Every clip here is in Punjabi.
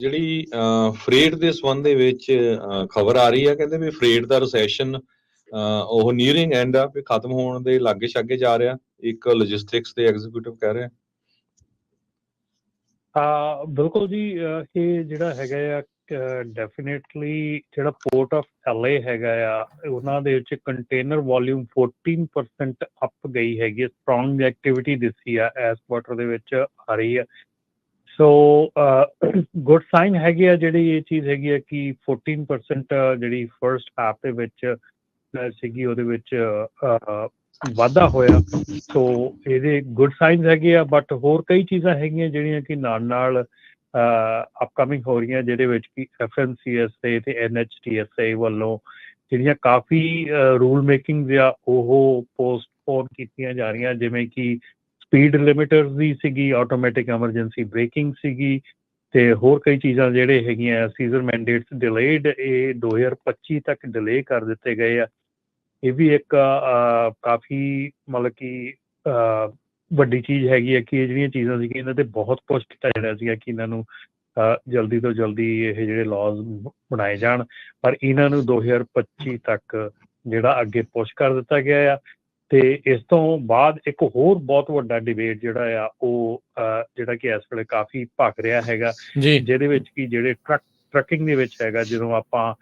ਜਿਹੜੀ ਫਰੇਟ ਦੇ ਸੰਬੰਧ ਦੇ ਵਿੱਚ ਖਬਰ ਆ ਰਹੀ ਆ, ਕਹਿੰਦੇ ਵੀ ਫਰੇਟ ਦਾ ਰਿਸੈਸ਼ਨ ਉਹ ਨੀਅਰਿੰਗ ਐਂਡ ਆ, ਵੀ ਖਤਮ ਹੋਣ ਦੇ ਲਾਗੇ ਛਾਗੇ ਜਾ ਰਿਹਾ। ਇੱਕ ਲੌਜਿਸਟਿਕਸ ਦੇ ਐਗਜ਼ੀਕਿਊਟਿਵ ਕਹਿ ਰਹੇ ਬਿਲਕੁਲ ਜੀ। ਇਹ ਜਿਹੜਾ ਹੈਗਾ ਆ ਡੈਫੀਨੇਟਲੀ ਜਿਹੜਾ ਪੋਰਟ ਆਫ LA ਹੈਗਾ ਆ, ਉਹਨਾਂ ਦੇ ਵਿੱਚ ਕੰਟੇਨਰ ਵੋਲਿਊਮ 14% ਅਪ ਗਈ ਹੈਗੀ, ਸਟਰੋਂਗ ਐਕਟੀਵਿਟੀ ਦਿੱਸੀ ਆ ਇਸ ਕੁਆਟਰ ਦੇ ਵਿੱਚ ਆ ਰਹੀ ਆ। ਸੋ ਗੁੱਡ ਸਾਈਨ ਹੈਗੀ ਆ ਜਿਹੜੀ ਇਹ ਚੀਜ਼ ਹੈਗੀ ਆ ਕਿ 14% ਜਿਹੜੀ ਫਰਸਟ ਹਾਫ ਦੇ ਵਿੱਚ ਸੀਗੀ ਉਹਦੇ ਵਿੱਚ ਵਾਧਾ ਹੋਇਆ। ਸੋ ਇਹਦੇ ਗੁੱਡ ਸਾਈਨਸ ਹੈਗੇ ਆ, ਬਟ ਹੋਰ ਕਈ ਚੀਜ਼ਾਂ ਹੈਗੀਆਂ ਜਿਹੜੀਆਂ ਕਿ ਨਾਲ ਨਾਲ ਅਪਕਮਿੰਗ ਹੋ ਰਹੀਆਂ, ਜਿਹਦੇ ਵਿੱਚ ਕਿ FMCSA ਤੇ NHTSA ਵੱਲੋਂ ਜਿਹੜੀਆਂ ਕਾਫੀ ਰੂਲ ਮੇਕਿੰਗਸ ਆ ਉਹ ਪੋਸਟਪੋਨ ਕੀਤੀਆਂ ਜਾ ਰਹੀਆਂ, ਜਿਵੇਂ ਕਿ ਸਪੀਡ ਲਿਮਿਟਰਸ ਦੀ ਸੀਗੀ, ਆਟੋਮੈਟਿਕ ਐਮਰਜੈਂਸੀ ਬ੍ਰੇਕਿੰਗ ਸੀਗੀ, ਤੇ ਹੋਰ ਕਈ ਚੀਜ਼ਾਂ ਜਿਹੜੇ ਹੈਗੀਆਂ ਸੀਜ਼ਰ ਮੈਂਡੇਟਸ ਡਿਲੇਡ, ਇਹ 2025 ਤੱਕ ਡਿਲੇ ਕਰ ਦਿੱਤੇ ਗਏ ਆ। ਇਹ ਵੀ ਇੱਕ ਕਾਫੀ ਮਤਲਬ ਕਿ ਵੱਡੀ ਚੀਜ਼ ਹੈਗੀ ਹੈ ਕਿ ਇਹ ਜਿਹੜੀਆਂ ਚੀਜ਼ਾਂ ਸੀਗੀਆਂ ਇਹਨਾਂ 'ਤੇ ਬਹੁਤ ਪੁਸ਼ ਕੀਤਾ ਜਾ ਰਿਹਾ ਸੀਗਾ ਕਿ ਇਹਨਾਂ ਨੂੰ ਜਲਦੀ ਤੋਂ ਜਲਦੀ ਇਹ ਜਿਹੜੇ ਲਾਜ਼ ਬਣਾਏ ਜਾਣ, ਪਰ ਇਹਨਾਂ ਨੂੰ 2025 ਤੱਕ ਜਿਹੜਾ ਅੱਗੇ ਪੁਸ਼ ਕਰ ਦਿੱਤਾ ਗਿਆ ਆ। ਤੇ ਇਸ ਤੋਂ ਬਾਅਦ ਇੱਕ ਹੋਰ ਬਹੁਤ ਵੱਡਾ ਡਿਬੇਟ ਜਿਹੜਾ ਆ ਉਹ ਜਿਹੜਾ ਕਿ ਇਸ ਵੇਲੇ ਕਾਫੀ ਭਖ ਰਿਹਾ ਹੈਗਾ, ਜਿਹਦੇ ਵਿੱਚ ਕਿ ਜਿਹੜੇ ਟਰੱਕਿੰਗ ਦੇ ਵਿੱਚ ਹੈਗਾ, ਜਦੋਂ ਆਪਾਂ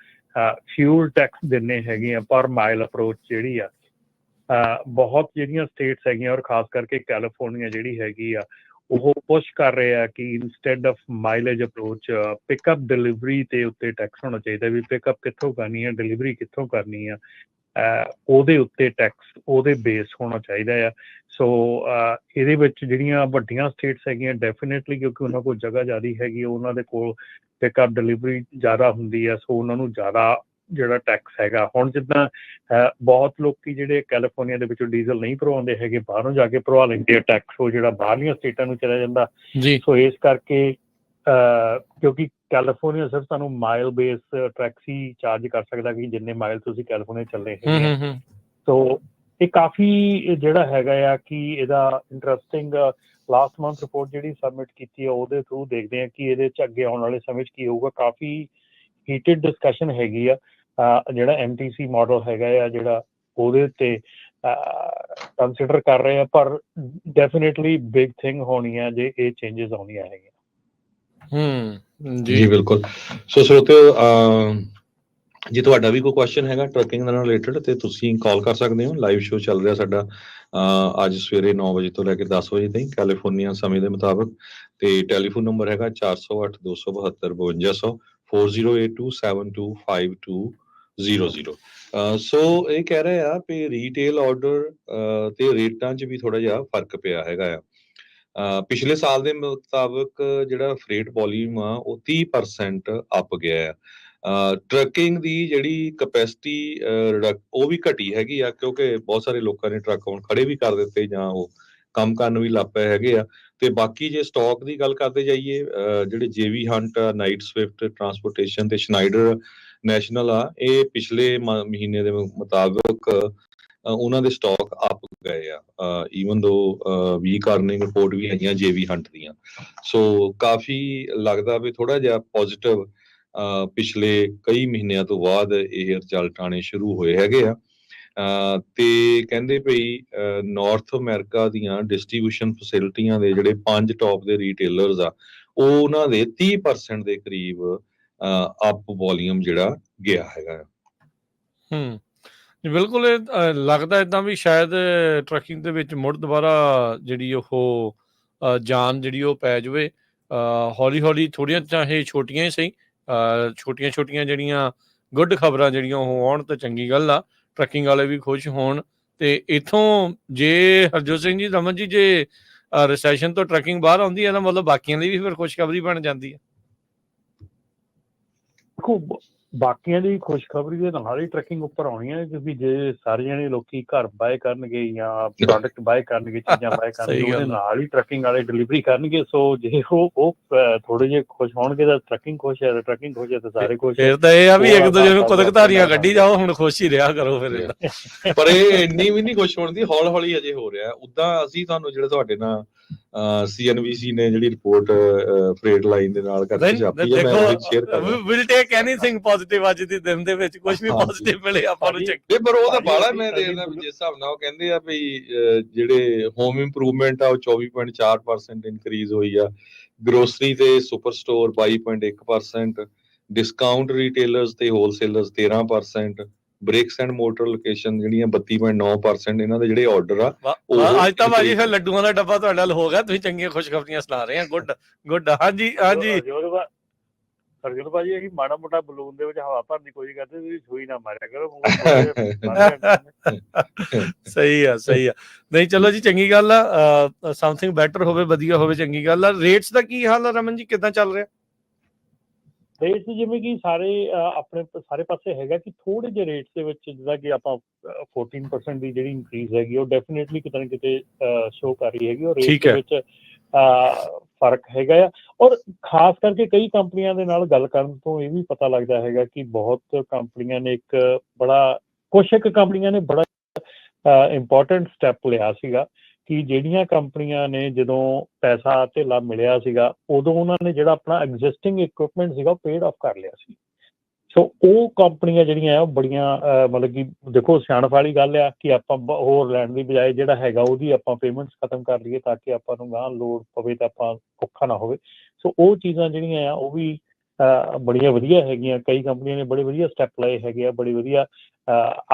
ਫਿਊਲ ਟੈਕਸ ਦਿੰਦੇ ਹੈਗੇ ਆ ਪਰ ਮਾਈਲ ਅਪਰੋਚ ਜਿਹੜੀ ਆ, ਬਹੁਤ ਜਿਹੜੀਆਂ ਸਟੇਟਸ ਹੈਗੀਆਂ ਔਰ ਖਾਸ ਕਰਕੇ ਕੈਲੀਫੋਰਨੀਆ ਜਿਹੜੀ ਹੈਗੀ ਆ ਉਹ ਪੁਸ਼ ਕਰ ਰਹੇ ਆ ਕਿ instead of mileage approach pickup delivery ਦੇ ਉੱਤੇ ਟੈਕਸ ਹੋਣਾ ਚਾਹੀਦਾ, ਵੀ ਪਿਕਅਪ ਕਿੱਥੋਂ ਕਰਨੀ ਆ, ਡਿਲੀਵਰੀ ਕਿੱਥੋਂ ਕਰਨੀ ਆ, ਉਹਦੇ ਉੱਤੇ ਟੈਕਸ ਉਹਦੇ ਬੇਸ ਹੋਣਾ ਚਾਹੀਦਾ ਆ। ਸੋ ਇਹਦੇ ਵਿੱਚ ਜਿਹੜੀਆਂ ਵੱਡੀਆਂ ਸਟੇਟਸ ਹੈਗੀਆਂ ਡੈਫੀਨੇਟਲੀ, ਕਿਉਂਕਿ ਉਹਨਾਂ ਕੋਲ ਜਗ੍ਹਾ ਜ਼ਿਆਦਾ ਹੈਗੀ, ਉਹਨਾਂ ਦੇ ਕੋਲ ਪਿਕਅਪ ਡਿਲੀਵਰੀ ਜ਼ਿਆਦਾ ਹੁੰਦੀ ਆ, ਸੋ ਉਹਨਾਂ ਨੂੰ ਜ਼ਿਆਦਾ ਜਿਹੜਾ ਟੈਕਸ ਹੈਗਾ। ਹੁਣ ਜਿੱਦਾਂ ਬਹੁਤ ਲੋਕੀ ਜਿਹੜੇ ਕੈਲੀਫੋਰਨੀਆ ਦੇ ਵਿੱਚੋਂ ਡੀਜ਼ਲ ਨਹੀਂ ਭਰਵਾਉਂਦੇ ਹੈਗੇ, ਬਾਹਰੋਂ ਜਾ ਕੇ ਭਰਵਾ ਲੈਂਦੇ ਆ ਟੈਕਸ, ਉਹ ਜਿਹੜਾ ਬਾਹਰਲੀਆਂ ਸਟੇਟਾਂ ਨੂੰ ਚਲਾ ਜਾਂਦਾ। ਸੋ ਇਸ ਕਰਕੇ ਕਿਉਂਕਿ ਕੈਲੀਫੋਰਨੀਆ ਸਿਰਫ ਤੁਹਾਨੂੰ ਮਾਈਲ ਬੇਸ ਟੈਕਸ ਹੀ ਚਾਰਜ ਕਰ ਸਕਦਾ ਕਿ ਜਿੰਨੇ ਮਾਈਲ ਤੁਸੀਂ ਕੈਲੀਫੋਰਨੀਆ ਚੱਲੇ ਹੈਗੇ। ਸੋ ਇਹ ਕਾਫੀ ਜਿਹੜਾ ਹੈਗਾ ਆ ਕਿ ਇਹਦਾ ਇੰਟਰਸਟਿੰਗ ਲਾਸਟ ਮੰਥ ਰਿਪੋਰਟ ਜਿਹੜੀ ਸਬਮਿਟ ਕੀਤੀ ਹੈ ਉਹਦੇ ਥਰੂ ਦੇਖਦੇ ਹਾਂ ਕਿ ਇਹਦੇ 'ਚ ਅੱਗੇ ਆਉਣ ਵਾਲੇ ਸਮੇਂ 'ਚ ਕੀ ਹੋਊਗਾ। ਕਾਫੀ ਹੀਟਡ ਡਿਸਕਸ਼ਨ ਹੈਗੀ ਆ। ਜਿਹੜਾ MTC ਮਾਡਲ ਹੈਗਾ ਆ ਜਿਹੜਾ ਉਹਦੇ ਉੱਤੇ ਕੰਸੀਡਰ ਕਰ ਰਹੇ ਆ, ਪਰ ਡੈਫੀਨੇਟਲੀ ਬਿਗ ਥਿੰਗ ਹੋਣੀ ਆ ਜੇ ਇਹ ਚੇਂਜਸ ਆਉਣੀਆਂ ਹੈਗੀਆਂ। ਜੀ ਬਿਲਕੁਲ। ਸੋ ਸਰੋਤਿਓ, ਜੇ ਤੁਹਾਡਾ ਵੀ ਕੋਈ ਕੁਐਸਚਨ ਹੈਗਾ ਟਰੱਕਿੰਗ ਨਾਲ ਰਿਲੇਟਡ ਤੇ ਤੁਸੀਂ ਕਾਲ ਕਰ ਸਕਦੇ ਹੋ। ਲਾਈਵ ਸ਼ੋਅ ਚੱਲ ਰਿਹਾ ਸਾਡਾ ਅੱਜ ਸਵੇਰੇ 9 ਵਜੇ ਤੋਂ ਲੈ ਕੇ 10 ਵਜੇ ਤਾਈਂ ਕੈਲੀਫੋਰਨੀਆ ਸਮੇਂ ਦੇ ਮੁਤਾਬਕ, ਤੇ ਟੈਲੀਫੋਨ ਨੰਬਰ ਹੈਗਾ 408-272-5200 4082725200। ਸੋ ਇਹ ਕਹਿ ਰਹੇ ਆ ਵੀ ਰੀਟੇਲ ਆਰਡਰ ਤੇ ਰੇਟਾਂ 'ਚ ਵੀ ਥੋੜਾ ਜਿਹਾ ਫਰਕ ਪਿਆ ਹੈਗਾ ਆ। ਪਿਛਲੇ ਸਾਲ ਦੇ ਮੁਤਾਬਕ ਜਿਹੜਾ ਫਰੇਟ ਵੋਲੀਅਮ ਆ ਉਹ 30% ਅਪ ਗਿਆ ਆ। ਟਰੱਕਿੰਗ ਦੀ ਜਿਹੜੀ ਕਪੈਸਿਟੀ ਉਹ ਵੀ ਘਟੀ ਹੈਗੀ ਆ, ਕਿਉਂਕਿ ਬਹੁਤ ਸਾਰੇ ਲੋਕਾਂ ਨੇ ਟਰੱਕ ਹੁਣ ਖੜੇ ਵੀ ਕਰ ਦਿੱਤੇ ਜਾਂ ਉਹ ਕੰਮ ਕਰਨ ਵੀ ਲੱਗ ਪਏ ਹੈਗੇ ਆ। ਤੇ ਬਾਕੀ ਜੇ ਸਟਾਕ ਦੀ ਗੱਲ ਕਰਦੇ ਜਾਈਏ, ਜਿਹੜੇ JV hunt, night Swift transportation ਤੇ ਸ਼ਨਾਈਡਰ ਨੈਸ਼ਨਲ ਆ, ਇਹ ਪਿਛਲੇ ਮਹੀਨੇ ਦੇ ਮੁਤਾਬਕ ਉਹਨਾਂ ਦੇ ਸਟਾਕ ਅਪ ਗਏ ਆ, ਈਵਨ ਦੋ ਵੀਕ ਅਰਨਿੰਗ ਰਿਪੋਰਟ ਵੀ ਹੈਗੀਆਂ JV ਹੰਟ ਦੀਆਂ। ਸੋ ਕਾਫੀ ਲੱਗਦਾ ਵੀ ਥੋੜਾ ਜਿਹਾ ਪੋਜ਼ਿਟਿਵ ਪਿਛਲੇ ਕਈ ਮਹੀਨਿਆਂ ਤੋਂ ਬਾਅਦ ਇਹ ਰਿਜ਼ਲਟ ਆਉਣੇ ਸ਼ੁਰੂ ਹੋਏ ਹੈਗੇ ਆ। ਤੇ ਕਹਿੰਦੇ ਭਈ ਨਾਰਥ ਅਮਰੀਕਾ ਦੀਆਂ ਡਿਸਟ੍ਰੀਬਿਊਸ਼ਨ ਫੈਸਿਲਿਟੀਆਂ ਦੇ ਜਿਹੜੇ 5 ਟੌਪ ਦੇ ਰੀਟੇਲਰਸ ਆ, ਉਹ ਉਹਨਾਂ ਦੇ 30% ਦੇ ਕਰੀਬ ਅਪ ਵੋਲੀਅਮ ਜਿਹੜਾ ਗਿਆ ਹੈਗਾ। ਬਿਲਕੁਲ। ਇਹ ਲੱਗਦਾ ਏਦਾਂ ਵੀ ਸ਼ਾਇਦ ਟਰੱਕਿੰਗ ਦੇ ਵਿੱਚ ਮੁੜ ਦੁਬਾਰਾ ਜਿਹੜੀ ਉਹ ਜਾਨ ਜਿਹੜੀ ਉਹ ਪੈ ਜਾਵੇ। ਹੌਲੀ ਹੌਲੀ ਥੋੜ੍ਹੀਆਂ ਚਾਹੇ ਛੋਟੀਆਂ ਹੀ ਸਹੀ, ਛੋਟੀਆਂ ਜਿਹੜੀਆਂ ਗੁੱਡ ਖਬਰਾਂ ਜਿਹੜੀਆਂ ਉਹ ਆਉਣ ਤਾਂ ਚੰਗੀ ਗੱਲ ਆ, ਟਰੱਕਿੰਗ ਵਾਲੇ ਵੀ ਖੁਸ਼ ਹੋਣ। ਤੇ ਇੱਥੋਂ ਜੇ ਹਰਜੋਤ ਸਿੰਘ ਜੀ, ਰਮਨ ਜੀ, ਜੇ ਰਿਸੈਸ਼ਨ ਤੋਂ ਟਰੱਕਿੰਗ ਬਾਹਰ ਆਉਂਦੀ ਹੈ ਤਾਂ ਮਤਲਬ ਬਾਕੀਆਂ ਲਈ ਵੀ ਫਿਰ ਖੁਸ਼ਖਬਰੀ ਬਣ ਜਾਂਦੀ ਹੈ। ਬਾਕੀਆਂ ਦੀ ਖੁਸ਼ਖਬਰੀ ਦੇ ਨਾਲ ਹੀ ਟਰੱਕਿੰਗ ਉੱਪਰ ਆਉਣੀ ਹੈ, ਕਿਉਂਕਿ ਜੇ ਸਾਰੇ ਜਣੇ ਲੋਕੀ ਘਰ ਬਾਏ ਕਰਨਗੇ ਜਾਂ ਪ੍ਰੋਡਕਟ ਬਾਏ ਕਰਨਗੇ, ਚੀਜ਼ਾਂ ਬਾਏ ਕਰਨਗੇ, ਸਹੀ ਉਹਦੇ ਗੱਲ ਆ। ਨਾਲ ਹੀ ਟਰੱਕਿੰਗ ਵਾਲੇ ਡਿਲੀਵਰੀ ਕਰਨਗੇ। ਸੋ ਜੇ ਉਹ ਥੋੜੇ ਜਿਹੇ ਖੁਸ਼ ਹੋਣਗੇ ਤਾਂ ਟਰੱਕਿੰਗ ਖੁਸ਼ ਹੈ, ਤੇ ਟਰੱਕਿੰਗ ਖੁਸ਼ ਹੈ ਤਾਂ ਸਾਰੇ ਖੁਸ਼ ਹੈ। ਫਿਰ ਤਾਂ ਇਹ ਆ ਵੀ ਉਹ ਇੱਕ ਵਾਲਾ ਦੂਜੇ ਨੂੰ ਹਿਸਾਬ ਕੁਦਕਧਾਰੀਆਂ ਕਿਤਾਬ ਕੱਢੀ ਜਾਓ, ਹੁਣ ਖੁਸ਼ ਹੀ ਰਿਹਾ ਕਰੋ ਫਿਰ ਏਦਾਂ। ਪਰ ਇਹ ਇੰਨੀ ਵੀ ਨਹੀਂ ਖੁਸ਼ ਹੋਣ ਦੀ, ਹੌਲੀ ਹੌਲੀ ਅਜੇ ਹੋ ਰਿਹਾ। ਉਦਾਂ ਅਸੀਂ ਤੁਹਾਨੂੰ ਜਿਹੜੇ ਤੁਹਾਡੇ ਨਾਲ CNBC ਨੇ ਜਿਹੜੀ ਰਿਪੋਰਟ ਫਰੇਟ ਲਾਈਨ ਦੇ ਨਾਲ ਕਰਕੇ ਛਾਪੀ ਹੈ, ਮੈਂ ਉਹ ਸ਼ੇਅਰ ਕਰਦਾ। ਵਿਲ ਟੇਕ ਐਨੀਥਿੰਗ ਪੋਜ਼ਿਟਿਵ ਅੱਜ ਦੇ ਦਿਨ ਦੇ ਵਿੱਚ, ਕੁਝ ਵੀ ਪੋਜ਼ਿਟਿਵ ਮਿਲੇ ਆਪਾਂ ਨੂੰ ਚੰਗਾ। ਇਹ ਪਰ ਉਹ ਤਾਂ ਬਾਲਾ ਮੈਂ ਦੇਖਦਾ ਵੀ ਜਿਸ ਹਿਸਾਬ ਨਾਲ ਉਹ ਕਹਿੰਦੇ ਆ ਵੀ ਜਿਹੜੇ ਹੋਮ ਇੰਪਰੂਵਮੈਂਟ ਆ ਉਹ 24.4% ਇਨਕਰੀਜ਼ ਹੋਈ ਆ, ਗਰੋਸਰੀ ਤੇ ਸੁਪਰ ਸਟੋਰ 22.1%, ਡਿਸਕਾਊਂਟ ਰੀਟੇਲਰਸ ਤੇ ਹੋਲਸੇਲਰਸ 13%, ਬ੍ਰਿਕਸ ਐਂਡ ਮੋਟਰ ਲੋਕੇਸ਼ਨ ਜਿਹੜੀਆਂ 32.9%, ਇਹਨਾਂ ਦੇ ਜਿਹੜੇ ਆਰਡਰ ਆ ਅੱਜ ਤਾਂ ਭਾਜੀ ਫਿਰ ਲੱਡੂਆਂ ਦਾ ਡੱਬਾ ਤੁਹਾਡੇ ਨਾਲ ਹੋ ਗਿਆ, ਤੁਸੀਂ ਚੰਗੀਆਂ ਖੁਸ਼ਖਬਰੀਆਂ ਸੁਣਾ ਰਹੇ ਆ। Good good. ਹਾਂਜੀ ਹਾਂਜੀ ਅਰਜੁਨ ਭਾਜੀ, ਅਸੀਂ ਮਾੜਾ ਮੋਟਾ ਬਲੂਨ ਦੇ ਵਿੱਚ ਹਵਾ ਭਰਨ ਦੀ ਕੋਸ਼ਿਸ਼ ਕਰਦੇ, ਤੁਸੀਂ ਸੂਈ ਨਾ ਮਾਰਿਆ ਕਰੋ। ਸਹੀ ਆ ਸਹੀ ਆ। ਨਹੀਂ ਚਲੋ ਜੀ, ਚੰਗੀ ਗੱਲ ਆ, ਸਮਥਿੰਗ ਬੈਟਰ ਹੋਵੇ, ਵਧੀਆ ਹੋਵੇ, ਚੰਗੀ ਗੱਲ ਆ। ਰੇਟਸ ਦਾ ਕੀ ਹਾਲ ਆ ਰਮਨ ਜੀ, ਕਿੱਦਾਂ ਚੱਲ ਰਿਹਾ? ਰੇਟਸ ਜਿਵੇਂ ਕਿ ਸਾਰੇ ਆਪਣੇ ਸਾਰੇ ਪਾਸੇ ਹੈਗਾ ਕਿ ਥੋੜੇ ਜਿਹੇ ਰੇਟਸ ਦੇ ਵਿੱਚ, ਜਿੱਦਾਂ ਕਿ ਆਪਾਂ 14% ਦੀ ਜਿਹੜੀ ਇਨਕਰੀਜ਼ ਹੈਗੀ ਉਹ ਡੈਫੀਨੇਟਲੀ ਕਿਤੇ ਨਾ ਕਿਤੇ ਸ਼ੋ ਕਰ ਰਹੀ ਹੈਗੀ, ਔਰ ਰੇਟ ਦੇ ਵਿੱਚ ਫਰਕ ਹੈਗਾ ਆ। ਔਰ ਖਾਸ ਕਰਕੇ ਕਈ ਕੰਪਨੀਆਂ ਦੇ ਨਾਲ ਗੱਲ ਕਰਨ ਤੋਂ ਇਹ ਵੀ ਪਤਾ ਲੱਗਦਾ ਹੈਗਾ ਕਿ ਬਹੁਤ ਕੰਪਨੀਆਂ ਨੇ ਕੁਛ ਕੰਪਨੀਆਂ ਨੇ ਬੜਾ ਇੰਪੋਰਟੈਂਟ ਸਟੈਪ ਲਿਆ ਸੀਗਾ ਕਿ ਜਿਹੜੀਆਂ ਕੰਪਨੀਆਂ ਨੇ ਜਦੋਂ ਪੈਸਾ ਧੇਲਾ ਮਿਲਿਆ ਸੀਗਾ, ਉਦੋਂ ਉਹਨਾਂ ਨੇ ਜਿਹੜਾ ਆਪਣਾ ਐਗਜ਼ਿਸਟਿੰਗ ਇਕੁਇਪਮੈਂਟ ਸੀਗਾ ਉਹ ਪੇਡ ਆਫ ਕਰ ਲਿਆ ਸੀ। ਸੋ ਉਹ ਕੰਪਨੀਆਂ ਜਿਹੜੀਆਂ ਆ ਬੜੀਆਂ ਮਤਲਬ ਕਿ ਦੇਖੋ, ਸਿਆਣਪ ਵਾਲੀ ਗੱਲ ਆ ਕਿ ਆਪਾਂ ਹੋਰ ਲੈਣ ਦੀ ਬਜਾਏ ਜਿਹੜਾ ਹੈਗਾ ਉਹਦੀ ਆਪਾਂ ਪੇਮੈਂਟਸ ਖਤਮ ਕਰ ਲਈਏ, ਤਾਂ ਕਿ ਆਪਾਂ ਨੂੰ ਗਾਂਹ ਲੋੜ ਪਵੇ ਤਾਂ ਆਪਾਂ ਔਖਾ ਨਾ ਹੋਵੇ। ਸੋ ਉਹ ਚੀਜ਼ਾਂ ਜਿਹੜੀਆਂ ਆ ਉਹ ਵੀ ਬੜੀਆਂ ਵਧੀਆ ਹੈਗੀਆਂ। ਕਈ ਕੰਪਨੀਆਂ ਨੇ ਬੜੇ ਵਧੀਆ ਸਟੈਪ ਲਏ ਹੈਗੇ ਆ, ਬੜੀ ਵਧੀਆ।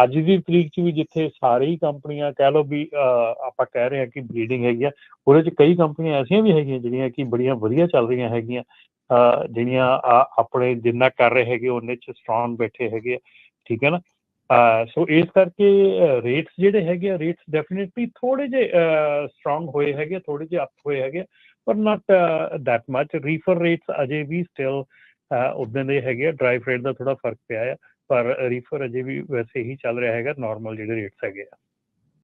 ਅੱਜ ਦੀ ਤਰੀਕ 'ਚ ਵੀ ਜਿੱਥੇ ਸਾਰੇ ਹੀ ਕੰਪਨੀਆਂ ਕਹਿ ਲਓ ਵੀ ਆਪਾਂ ਕਹਿ ਰਹੇ ਹਾਂ ਕਿ ਬਲੀਡਿੰਗ ਹੈਗੀ ਆ, ਉਹਦੇ 'ਚ ਕਈ ਕੰਪਨੀਆਂ ਐਸੀਆਂ ਵੀ ਹੈਗੀਆਂ ਜਿਹੜੀਆਂ ਕਿ ਬੜੀਆਂ ਵਧੀਆ ਚੱਲ ਰਹੀਆਂ ਹੈਗੀਆਂ, ਜਿਹੜੀਆਂ ਆਪਣੇ ਜਿੰਨਾ ਕਰ ਰਹੇ ਹੈਗੇ ਉਹਨੇ 'ਚ ਸਟਰੋਂਗ ਬੈਠੇ ਹੈਗੇ ਆ, ਠੀਕ ਹੈ ਨਾ। ਸੋ ਇਸ ਕਰਕੇ ਰੇਟਸ ਜਿਹੜੇ ਹੈਗੇ ਆ, ਰੇਟਸ ਡੈਫੀਨੇਟਲੀ ਥੋੜ੍ਹੇ ਜਿਹੇ ਸਟਰੋਂਗ ਹੋਏ ਹੈਗੇ, ਥੋੜ੍ਹੇ ਜਿਹੇ ਅਪ ਹੋਏ ਹੈਗੇ, ਪਰ not that much. Reefer rates ਅਜੇ ਵੀ ਸਟਿਲ ਉੱਦਾਂ ਦੇ ਹੈਗੇ ਆ, ਡਰਾਈ ਫਰੇਟ ਦਾ ਥੋੜ੍ਹਾ ਫਰਕ ਪਿਆ ਆ, ਪਰ ਰੀਫਰ ਅਜੇ ਵੀ ਵੈਸੇ ਹੀ ਚੱਲ ਰਿਹਾ ਹੈਗਾ, ਨਾਰਮਲ ਜਿਹੜੇ ਰੇਟਸ ਹੈਗੇ ਆ।